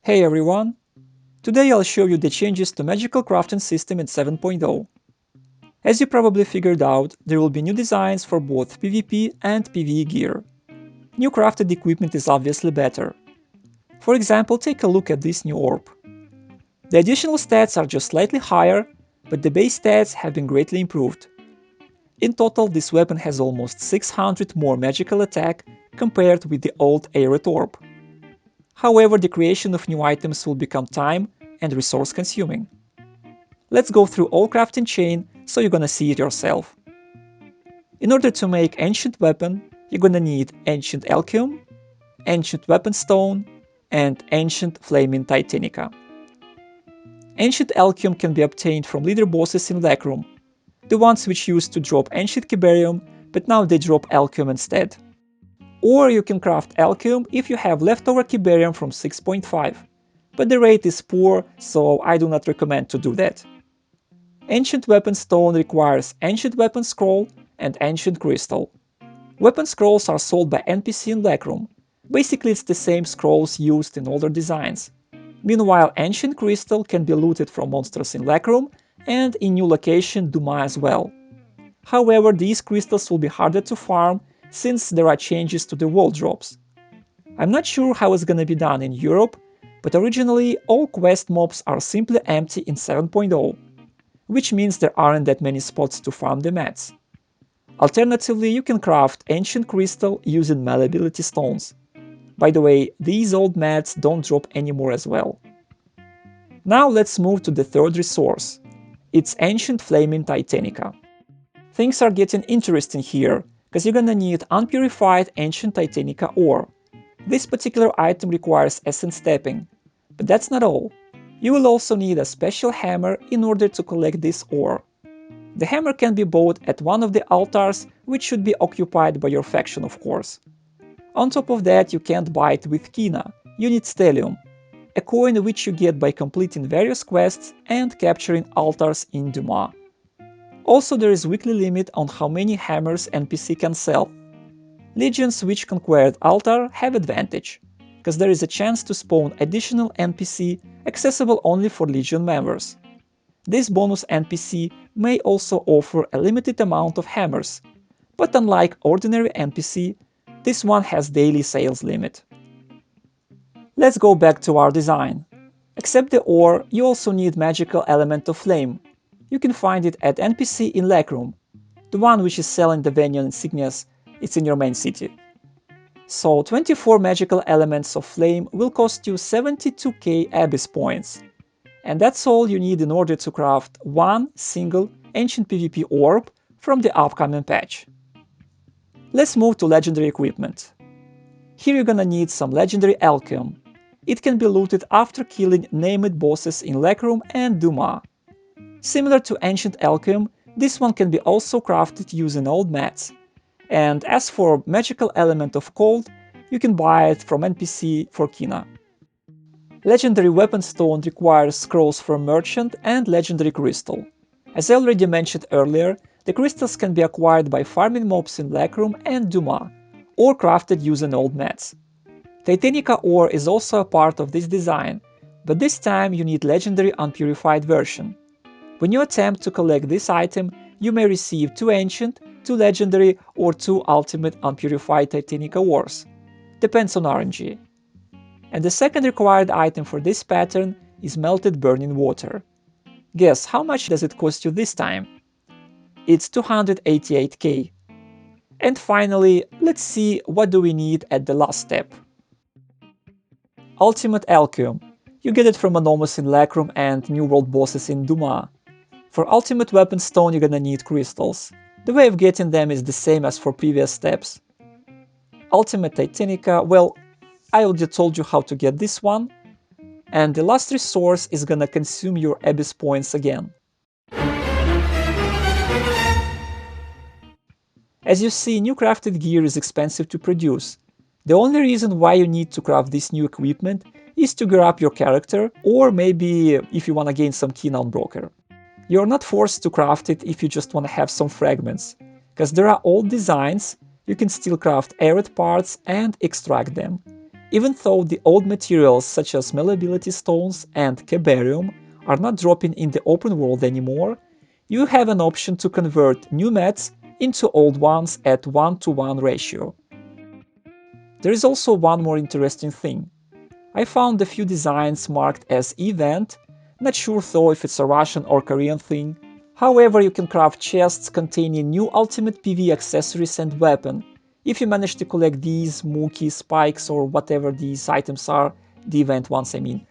Hey everyone! Today I'll show you the changes to Magical Crafting System in 7.0. As you probably figured out, there will be new designs for both PvP and PvE gear. New crafted equipment is obviously better. For example, take a look at this new orb. The additional stats are just slightly higher, but the base stats have been greatly improved. In total, this weapon has almost 600 more magical attack compared with the old Aerith orb. However, the creation of new items will become time and resource consuming. Let's go through all crafting chain so you're gonna see it yourself. In order to make ancient weapon, you're gonna need ancient alchemy, ancient weapon stone, and ancient flaming titanica. Ancient alchemy can be obtained from leader bosses in Lackroom, the ones which used to drop ancient kibarium, but now they drop alchemy instead. Or you can craft alchemy if you have leftover kibarium from 6.5, but the rate is poor, so I do not recommend to do that. Ancient weapon stone requires ancient weapon scroll and ancient crystal. Weapon scrolls are sold by NPC in Lackroom. Basically it's the same scrolls used in older designs. Meanwhile, ancient crystal can be looted from monsters in Lackroom and in new location Duma as well. However, these crystals will be harder to farm since there are changes to the world drops. I'm not sure how it's gonna be done in Europe, but originally all quest mobs are simply empty in 7.0, which means there aren't that many spots to farm the mats. Alternatively, you can craft ancient crystal using malleability stones. By the way, these old mats don't drop anymore as well. Now let's move to the third resource. It's ancient flaming titanica. Things are getting interesting here, because you're gonna need unpurified ancient titanica ore. This particular item requires essence tapping, but that's not all. You will also need a special hammer in order to collect this ore. The hammer can be bought at one of the altars, which should be occupied by your faction, of course. On top of that, you can't buy it with Kina, you need stellium, a coin which you get by completing various quests and capturing altars in Duma. Also, there is weekly limit on how many hammers NPC can sell. Legions which conquered altar have advantage, because there is a chance to spawn additional NPC accessible only for Legion members. This bonus NPC may also offer a limited amount of hammers, but unlike ordinary NPC, this one has daily sales limit. Let's go back to our design. Except the ore, you also need magical element of flame. You can find it at NPC in Lackroom. The one which is selling the Venian insignias, it's in your main city. So 24 magical elements of flame will cost you 72k Abyss points. And that's all you need in order to craft one single ancient PvP orb from the upcoming patch. Let's move to legendary equipment. Here you're gonna need some legendary alchemy. It can be looted after killing named bosses in Lackroom and Duma. Similar to ancient alchemy, this one can be also crafted using old mats. And as for magical element of cold, you can buy it from NPC for Kina. Legendary weapon stone requires scrolls from merchant and legendary crystal. As I already mentioned earlier, the crystals can be acquired by farming mobs in Lackroom and Duma, or crafted using old mats. Titanica ore is also a part of this design, but this time you need legendary unpurified version. When you attempt to collect this item, you may receive 2 ancient, 2 legendary or 2 ultimate unpurified titanica ores. Depends on RNG. And the second required item for this pattern is melted burning water. Guess how much does it cost you this time? It's 288k. And finally, let's see what do we need at the last step. Ultimate alchemy. You get it from Anomalous in Lackroom and New World bosses in Duma. For ultimate weapon stone you're gonna need crystals. The way of getting them is the same as for previous steps. Ultimate titanica, well, I already told you how to get this one. And the last resource is gonna consume your Abyss points again. As you see, new crafted gear is expensive to produce. The only reason why you need to craft this new equipment is to gear up your character, or maybe if you wanna gain some key on broker. You're not forced to craft it if you just wanna have some fragments, because there are old designs, you can still craft Aerith parts and extract them. Even though the old materials such as malleability stones and cabarium are not dropping in the open world anymore, you have an option to convert new mats into old ones at 1:1 ratio. There is also one more interesting thing. I found a few designs marked as event, not sure though if it's a Russian or Korean thing. However, you can craft chests containing new ultimate PV accessories and weapon, if you manage to collect these Mookie spikes or whatever these items are, the event ones I mean.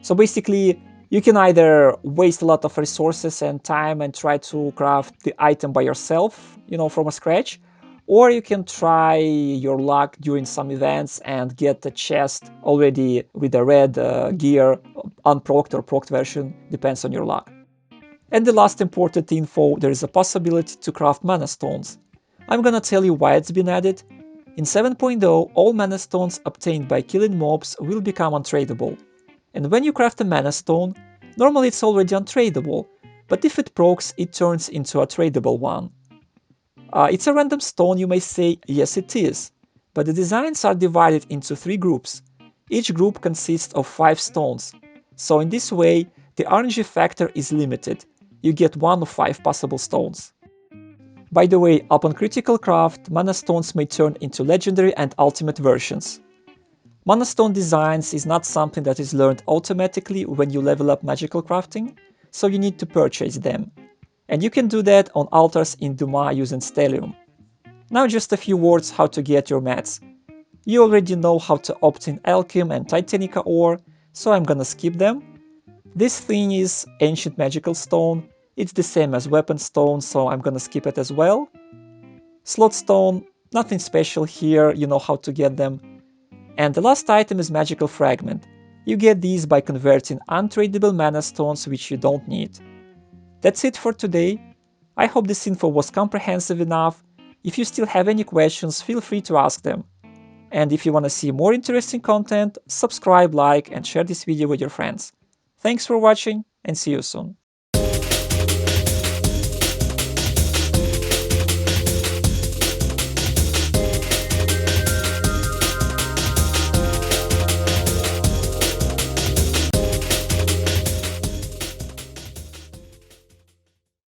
So basically, you can either waste a lot of resources and time and try to craft the item by yourself, from scratch, or you can try your luck during some events and get a chest already with a red gear, unprocced or procced version, depends on your luck. And the last important info, there is a possibility to craft mana stones. I'm gonna tell you why it's been added. In 7.0, all mana stones obtained by killing mobs will become untradeable. And when you craft a mana stone, normally it's already untradeable, but if it procs, it turns into a tradable one. It's a random stone, you may say, yes it is, but the designs are divided into 3 groups. Each group consists of 5 stones, so in this way, the RNG factor is limited. You get 1 of 5 possible stones. By the way, upon critical craft, mana stones may turn into legendary and ultimate versions. Mana stone designs is not something that is learned automatically when you level up magical crafting, so you need to purchase them. And you can do that on altars in Duma using Stellium. Now just a few words how to get your mats. You already know how to obtain Alchemy and Titania ore, so I'm gonna skip them. This thing is Ancient Magical Stone, it's the same as Weapon Stone, so I'm gonna skip it as well. Slot Stone, nothing special here, you know how to get them. And the last item is Magical Fragment. You get these by converting untradeable mana stones which you don't need. That's it for today. I hope this info was comprehensive enough. If you still have any questions, feel free to ask them. And if you want to see more interesting content, subscribe, like, and share this video with your friends. Thanks for watching, and see you soon.